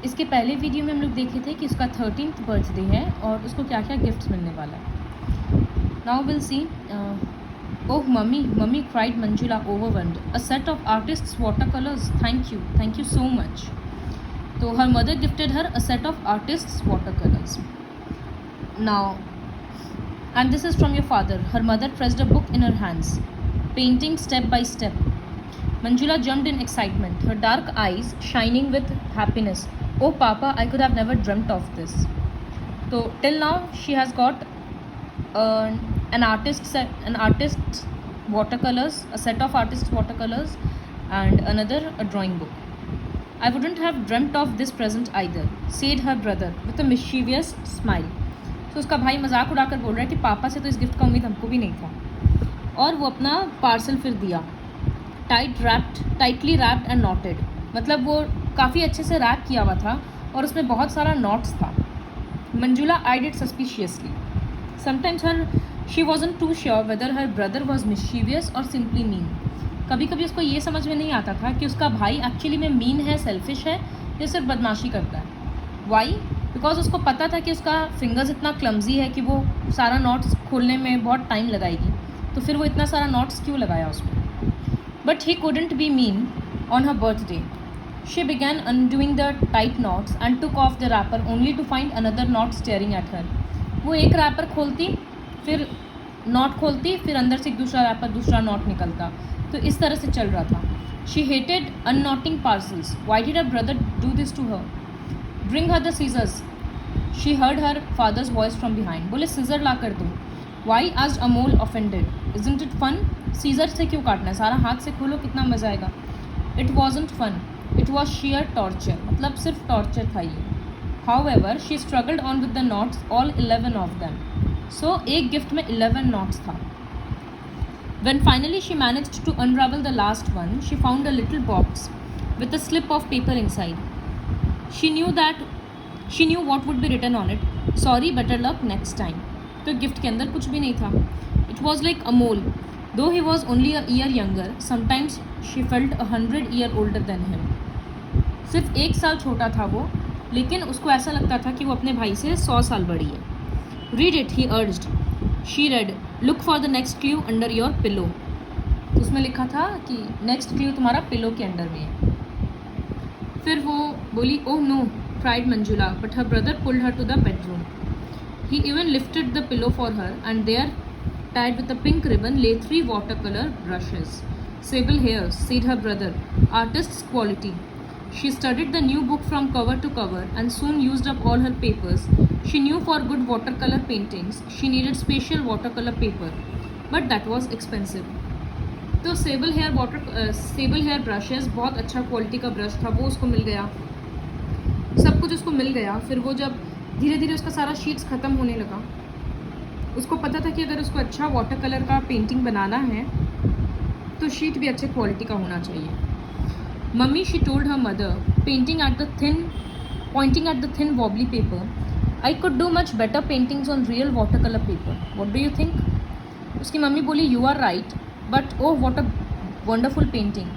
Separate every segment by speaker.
Speaker 1: इसके पहले वीडियो में हम लोग देखे थे कि उसका 13th बर्थडे है और उसको क्या क्या गिफ्ट्स मिलने वाला है. Now will see. Oh mummy cried Manjula overwhelmed. A set of artists water colours. Thank you so much. तो her mother gifted her a set of artists water colours. Now and this is from your father. Her mother pressed a book in her hands, painting step by step. Manjula jumped in excitement, her dark eyes shining with happiness. Oh papa, I could have never dreamt of this. So till now she has got an artist's watercolors, a set of artist's watercolors, and another a drawing book. I wouldn't have dreamt of this present either, said her brother with a mischievous smile. तो उसका भाई मजाक उड़ाकर बोल रहा है कि पापा से तो इस गिफ्ट का उम्मीद हमको भी नहीं था. और वो अपना पार्सल फिर दिया. Tightly wrapped and noted. मतलब वो काफ़ी अच्छे से रैप किया हुआ था और उसमें बहुत सारा नॉट्स था. Manjula eyed it suspiciously. Sometimes she wasn't too sure whether her brother was mischievous और सिंपली मीन. कभी कभी उसको ये समझ में नहीं आता था कि उसका भाई एक्चुअली में मीन है, सेल्फिश है या सिर्फ बदमाशी करता है. वाई? बिकॉज उसको पता था कि उसका फिंगर्स इतना क्लमजी है कि वो सारा नॉट्स खोलने में बहुत टाइम लगाएगी, तो फिर वो इतना सारा नॉट्स क्यों लगाया उसमें. But he couldn't be mean on her birthday. She began undoing the tight knots and took off the wrapper only to find another knot staring at her. वो एक रैपर खोलती, फिर नॉट खोलती, फिर अंदर से एक दूसरा रैपर, दूसरा नॉट निकलता. तो इस तरह से चल रहा था. She hated unknotting parcels. Why did her brother do this to her? Bring her the scissors. She heard her father's voice from behind. बोले सीजर ला कर दो. Why? asked Amol offended. Isn't it fun? Scissor से क्यों काटना है? सारा हाथ से खोलो, कितना मज़ा आएगा. It wasn't fun. It was sheer torture. मतलब सिर्फ टॉर्चर था ये. However, she struggled on with the knots, all 11 of them. So एक गिफ्ट में 11 knots था. When finally she managed to unravel the last one, she found a little box with a slip of paper inside. She knew what would be written on it. Sorry, better luck next time. तो gift के अंदर कुछ भी नहीं था. It was like Amol. Though he was only a year younger, sometimes she felt 100 years older than him. सिर्फ 1 साल छोटा था वो, लेकिन उसको ऐसा लगता था कि वो अपने भाई से 100 साल बड़ी है. Read it, he urged. She read, Look for the next clue under your pillow. तो उसमें लिखा था कि नेक्स्ट क्लू तुम्हारा पिलो के अंडर में है. फिर वो बोली, oh no, cried Manjula, but her brother pulled her to the bedroom. He even lifted the pillow for her, and there, tied with a pink ribbon, lay 3 watercolor brushes. Sable hairs, said her brother, artist's quality. She studied the new book from cover to cover and soon used up all her papers. She knew for good watercolor paintings, she needed special watercolor paper, but that was expensive. तो सेबल hair brushes, बहुत अच्छा quality का brush था, वो उसको मिल गया. सब कुछ उसको मिल गया. फिर वो जब धीरे धीरे उसका सारा शीट्स ख़त्म होने लगा, उसको पता था कि अगर उसको अच्छा वाटर कलर का पेंटिंग बनाना है तो शीट भी अच्छे क्वालिटी का होना चाहिए. Mummy, she told her mother, pointing at the thin wobbly paper, I could do much better paintings on real watercolor paper. What do you think? उसकी मम्मी बोली, You are right. But oh, what a wonderful painting.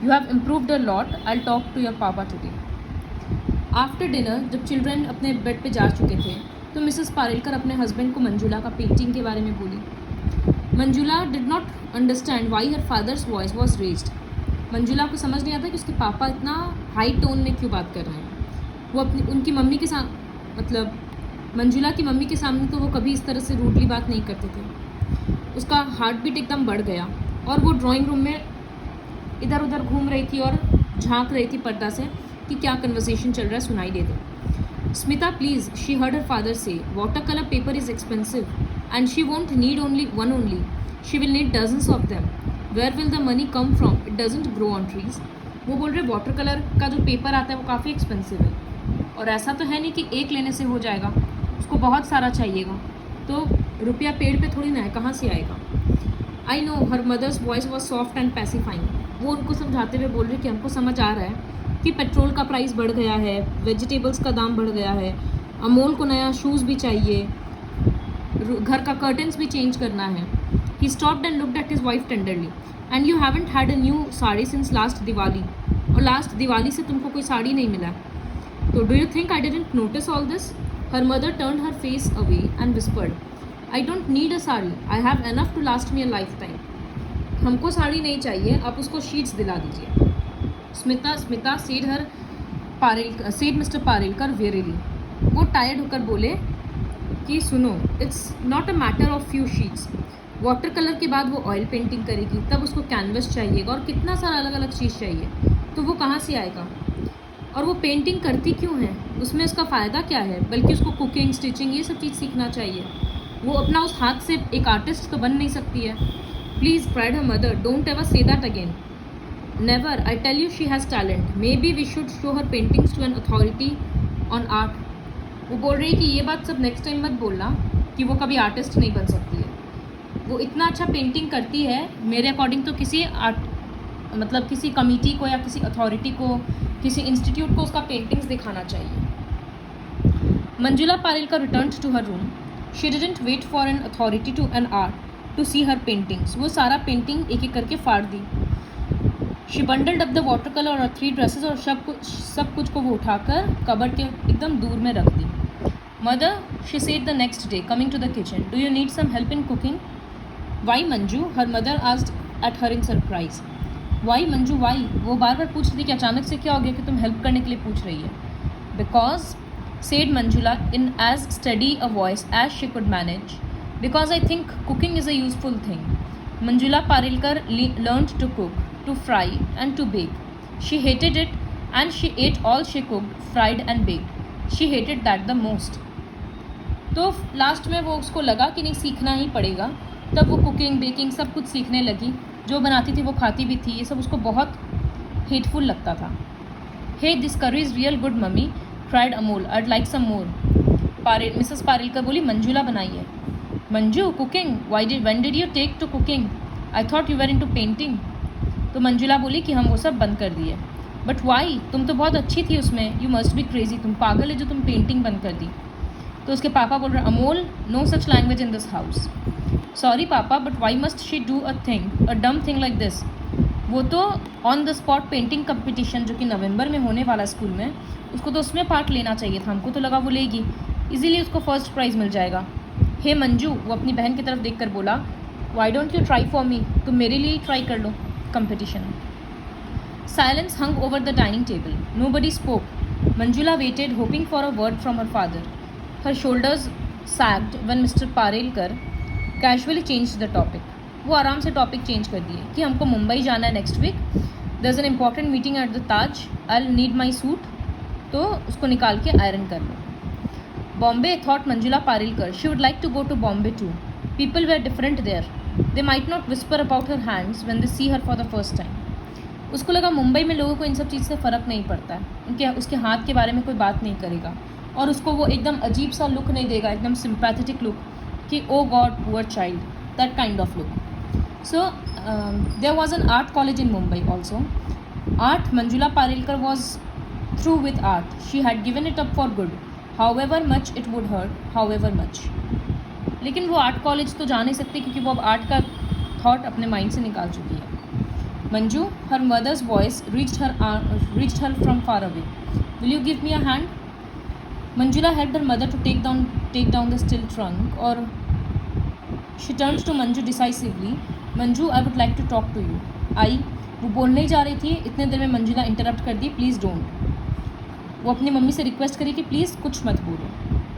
Speaker 1: You have improved a lot. I'll talk to your papa today. After dinner, जब children अपने bed पे जा चुके थे, तो Mrs पारेलकर अपने हस्बैंड को मंजुला का पेंटिंग के बारे में बोली. Manjula did not understand why her father's voice was raised. Manjula को समझ नहीं आता कि उसके पापा इतना हाई टोन में क्यों बात कर रहे हैं. वो उनकी मम्मी के साथ, मतलब मंजुला की मम्मी के सामने तो वो कभी इस तरह से रूडली बात नहीं करते थे. उसका हार्ट बीट एकदम बढ़ गया और वो ड्राइंग रूम में इधर उधर घूम रही थी और झांक रही थी पर्दा से कि क्या कन्वर्सेशन चल रहा है, सुनाई दे दे. Smita, please, she heard her father से, water colour paper is expensive and she won't need only. She will need dozens of them. Where will the money come from? It doesn't grow on trees. वो बोल रहे water colour का जो paper आता है वो काफ़ी एक्सपेंसिव है और ऐसा तो है नहीं कि एक लेने से हो जाएगा, उसको बहुत सारा चाहिएगा. तो रुपया पेड़ पे थोड़ी ना है, कहाँ से आएगा. I know. Her mother's voice was soft and pacifying. वो उनको समझाते हुए बोल रहे कि हमको समझ आ रहा है कि पेट्रोल का प्राइस बढ़ गया है, वेजिटेबल्स का दाम बढ़ गया है, अमोल को नया शूज़ भी चाहिए, घर का कर्टन्स भी चेंज करना है. He stopped and looked at his wife tenderly. And you haven't had a new sari since last Diwali. और लास्ट दिवाली से तुमको कोई साड़ी नहीं मिला. तो do you think I didn't notice all this? Her mother turn her face away and whispered, I don't need a sari, I have enough to last me a lifetime. हमको साड़ी नहीं चाहिए, आप उसको शीट्स दिला दीजिए. Smita said mister Parelkar wearily. वो tired होकर बोले कि सुनो, it's not a matter of few sheets. Water colour के बाद वो ऑयल पेंटिंग करेगी, तब उसको कैनवस चाहिएगा और कितना सारा अलग अलग चीज़ चाहिए, तो वो कहाँ से आएगा? और वो पेंटिंग करती क्यों है? उसमें उसका फ़ायदा क्या है? बल्कि उसको कुकिंग, स्टिचिंग, ये सब चीज़ सीखना चाहिए. वो अपना उस हाथ से एक आर्टिस्ट तो बन नहीं सकती है. Please cried her mother, don't ever say that again. Never, I tell you she has talent. Maybe we should show her paintings to an authority on art. वो बोल रही है कि ये बात सब नेक्स्ट टाइम मत बोलना कि वो कभी आर्टिस्ट नहीं बन सकती है. वो इतना अच्छा पेंटिंग करती है, मेरे अकॉर्डिंग तो किसी किसी कमिटी को या किसी अथॉरिटी को, किसी इंस्टीट्यूट को उसका पेंटिंग्स दिखाना चाहिए. Manjula Parelkar returned to her room. She didn't wait for an authority to an art to see her paintings. वो सारा पेंटिंग एक एक करके फाड़ दी. She bundled up the water colour और 3 ड्रेसेस और सब कुछ को वो उठाकर कबर्ड के एकदम दूर में रख दी. Mother, she said the next day coming to the kitchen, do you need some help in cooking? Why Manju? Her mother asked at her in surprise. Why Manju, why? वो बार बार पूछ रही थी कि अचानक से क्या हो गया कि तुम हेल्प करने के लिए पूछ रही है. Because, said Manjula in as steady a voice as she could manage, because I think cooking is a useful thing. Manjula Parelkar learned to cook, to fry and to bake. She hated it and she ate all she cooked, fried and baked. She hated that the most. तो last में वो उसको लगा कि नहीं, सीखना ही पड़ेगा. तब वो कुकिंग, बेकिंग सब कुछ सीखने लगी. जो बनाती थी वो खाती भी थी. ये सब उसको बहुत हेटफुल लगता था. Hey, this curry is real good mummy, cried Amol, I'd like some more. Mrs Parelkar बोली, मंजुला बनाइए. Manju, cooking, when did you take to cooking? I thought you were into painting. तो मंजुला बोली कि हम वो सब बंद कर दिए. But why? तुम तो बहुत अच्छी थी उसमें. यू मस्ट बी क्रेजी, तुम पागल है जो तुम पेंटिंग बंद कर दी. तो उसके पापा बोल रहे, Amol, no such language in this house. Sorry papa, but why must she do a dumb thing like this? वो तो on the spot painting competition जो कि नवंबर में होने वाला स्कूल में, उसको तो उसमें पार्ट लेना चाहिए था. हमको तो लगा वो लेगी, इजीली उसको फर्स्ट प्राइज़ मिल जाएगा. हे मंजू, वो अपनी बहन की तरफ देख कर बोला, why don't you try for me? तुम मेरे लिए ही ट्राई कर लो competition. Silence hung over the dining table. Nobody spoke. Manjula waited, hoping for a word from her father. Her shoulders sagged when Mr. Parelkar casually changed the topic. वो आराम से topic change कर दिए कि हमको मुंबई जाना है next week. There is an important meeting at the Taj. I will need my suit. तो उसको निकाल के आयरन कर लो. Bombay, thought Manjula Parelkar. She would like to go to Bombay too. People were different there. They might not whisper about her hands when they see her for the first time. उसको लगा मुंबई में लोगों को इन सब चीज़ से फ़र्क नहीं पड़ता है. उसके हाथ के बारे में कोई बात नहीं करेगा और उसको वो एकदम अजीब सा लुक नहीं देगा, एकदम सिंपैथेटिक लुक कि oh God poor child, that kind of look. So there was an art college in Mumbai also. Art, Manjula Parelkar was through with art. She had given it up for good, however much it would hurt, however much. लेकिन वो art college तो जा नहीं सकती क्योंकि वो अब art का थॉट अपने माइंड से निकाल चुकी है. Manju, her mother's voice reached her from far away. Will you give me a hand? Manjula helped her mother to take down the steel trunk, or she turned to Manju decisively. Manju, I would like to talk to you. वो बोलने ही जा रही थी, इतने देर में Manjula interrupt कर दी. Please don't. वो अपनी मम्मी से रिक्वेस्ट करी कि प्लीज़ कुछ मत बोलो.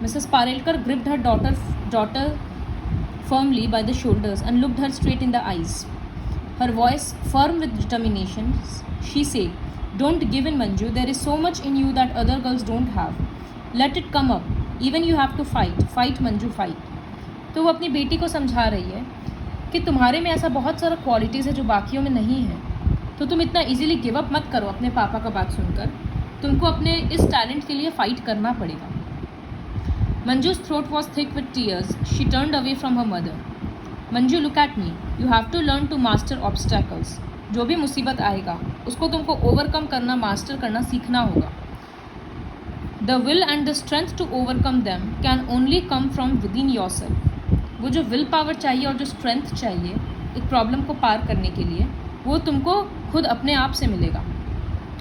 Speaker 1: Mrs Parelkar gripped her daughter firmly by the shoulders and looked her straight in the eyes. Her voice firm with determination, she said, "Don't give in, Manju. There is so much in you that other girls don't have. Let it come up. Even you have to fight. Fight, Manju, fight." तो वो अपनी बेटी को समझा रही है कि तुम्हारे में ऐसा बहुत सारा क्वालिटीज़ है जो बाकियों में नहीं है. तो तुम इतना इजीली गिव अप मत करो अपने पापा का बात सुनकर. तुमको अपने इस टैलेंट के लिए फ़ाइट करना पड़ेगा. Manju's throat was thick with tears. She turned away from her mother. Manju, look at me. You have to learn to master obstacles. जो भी मुसीबत आएगा उसको तुमको ओवरकम करना, मास्टर करना सीखना होगा. The will and the strength to overcome them can only come from within yourself. वो जो विल पावर चाहिए और जो स्ट्रेंथ चाहिए एक प्रॉब्लम को पार करने के लिए, वो तुमको खुद अपने आप से मिलेगा.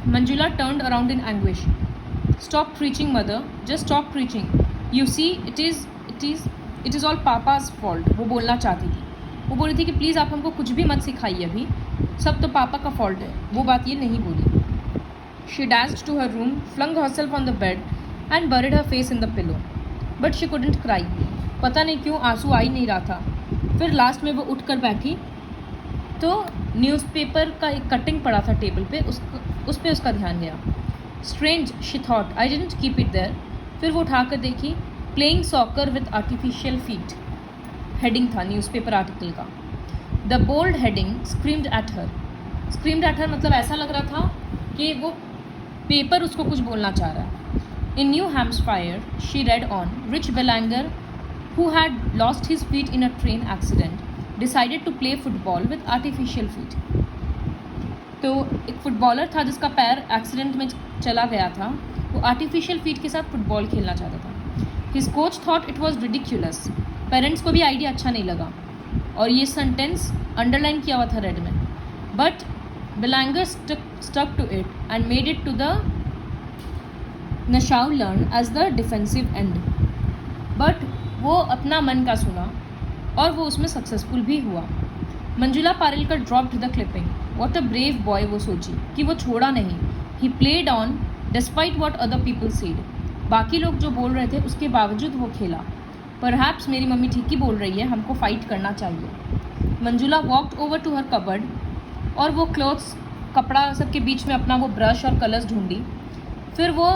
Speaker 1: Manjula turned around in anguish. Stop preaching, mother. Just stop preaching. You see, it is all Papa's fault. वो बोलना चाहती थी. वो बोल रही थी कि प्लीज़ आप हमको कुछ भी मत सिखाइए अभी, सब तो पापा का फॉल्ट है. वो बात ये नहीं बोली. She dashed to her room, flung herself on the bed and buried her face in the pillow. But she couldn't cry. पता नहीं क्यों आंसू आ ही नहीं रहा था. फिर लास्ट में वो उठ कर बैठी तो न्यूज़पेपर का एक कटिंग पड़ा था टेबल पे, उस पे उसका ध्यान गया. Strange, she thought, I didn't keep it there. फिर वो उठाकर देखी, playing soccer with artificial feet. Heading था न्यूज़पेपर आर्टिकल का. The bold heading screamed at her मतलब ऐसा लग रहा था कि वो पेपर उसको कुछ बोलना चाह रहा है. In New Hampshire she read on, Rich Belanger who had lost his feet in a train accident decided to play football with artificial feet. तो एक फुटबॉलर था जिसका पैर एक्सीडेंट में चला गया था, वो आर्टिफिशियल फीट के साथ फुटबॉल खेलना चाहता था. His coach thought it was ridiculous. Parents को भी आइडिया अच्छा नहीं लगा और ये सेंटेंस अंडरलाइन किया हुआ था रेड में. But Belanger stuck to it and made it to the Nashau learn as the defensive end. But वो अपना मन का सुना और वो उसमें सक्सेसफुल भी हुआ. Manjula Parelkar dropped the clipping. What a brave boy, वो सोची कि वो छोड़ा नहीं. He played on despite what other people said. बाकी लोग जो बोल रहे थे उसके बावजूद वो खेला. परहैप्स मेरी मम्मी ठीक ही बोल रही है, हमको फाइट करना चाहिए. Manjula walked over to her cupboard और वो क्लोथ्स कपड़ा सब के बीच में अपना वो ब्रश और कलर्स ढूंढी. फिर वो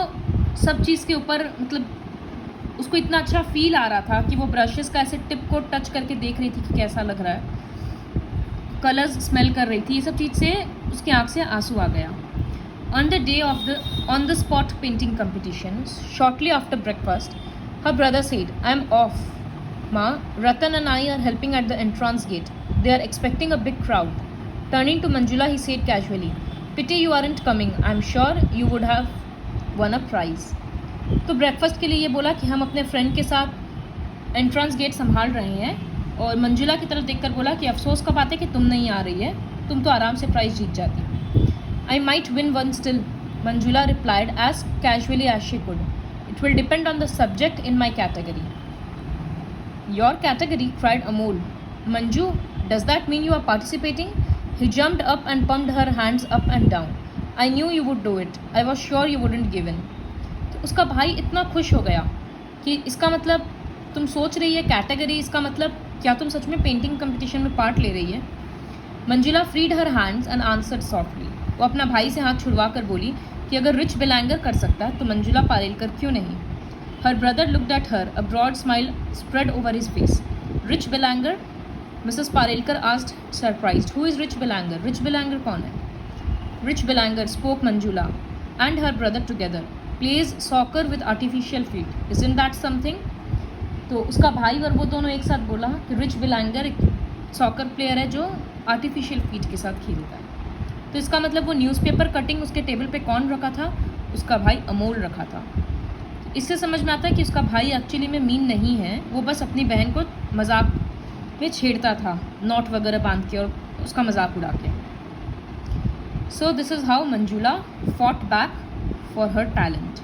Speaker 1: सब चीज़ के ऊपर मतलब उसको इतना अच्छा फील आ रहा था कि वो ब्रशेस का ऐसे टिप को टच करके देख रही थी कि कैसा लग रहा है. कलर्स स्मेल कर रही थी. ये सब चीज़ से उसकी आँख से आंसू आ गया. On the spot painting competition shortly after breakfast her brother said, I am off माँ. Ratan and I are helping at the entrance gate. They are expecting a big crowd. Turning to Manjula he said casually, pity you aren't coming. I am sure you would have won a prize. तो breakfast के लिए ये बोला कि हम अपने friend के साथ एंट्रेंस गेट संभाल रहे हैं और मंजुला की तरफ देखकर बोला कि अफसोस का बात है कि तुम नहीं आ रही है, तुम तो आराम से प्राइज़ जीत जाती. I might win one still, Manjula replied as casually as she could. It will depend on the subject in my category. Your category, cried Amol. Manju, does that mean you are participating? He jumped up and pumped her hands up and down. I knew you would do it. I was sure you wouldn't give in. उसका भाई इतना खुश हो गया कि इसका मतलब तुम सोच रही है कैटेगरी, इसका मतलब क्या तुम सच में पेंटिंग कंपटीशन में पार्ट ले रही है? Manjula freed her hands and answered softly. वो अपना भाई से हाथ छुड़वा कर बोली कि अगर रिच बेलांगर कर सकता है तो मंजुला पारेलकर क्यों नहीं? Her brother looked at her, a broad smile spread over his face. Rich Belanger? Mrs Parelkar asked surprised. Who is Rich Belanger? Rich Belanger कौन है? Rich Belanger, spoke Manjula and her brother together, plays soccer with artificial feet. Isn't that something? तो उसका भाई और वो दोनों एक साथ बोला कि रिच बेलांगर एक सॉकर प्लेयर है जो आर्टिफिशियल फीट के साथ खेलता है. तो इसका मतलब वो न्यूज़पेपर कटिंग उसके टेबल पे कौन रखा था? उसका भाई अमोल रखा था. इससे समझ में आता है कि उसका भाई एक्चुअली में मीन नहीं है, वो बस अपनी बहन को मजाक में छेड़ता था, नोट वगैरह बांध के और उसका मजाक उड़ा के. So this is how Manjula fought back for her talent.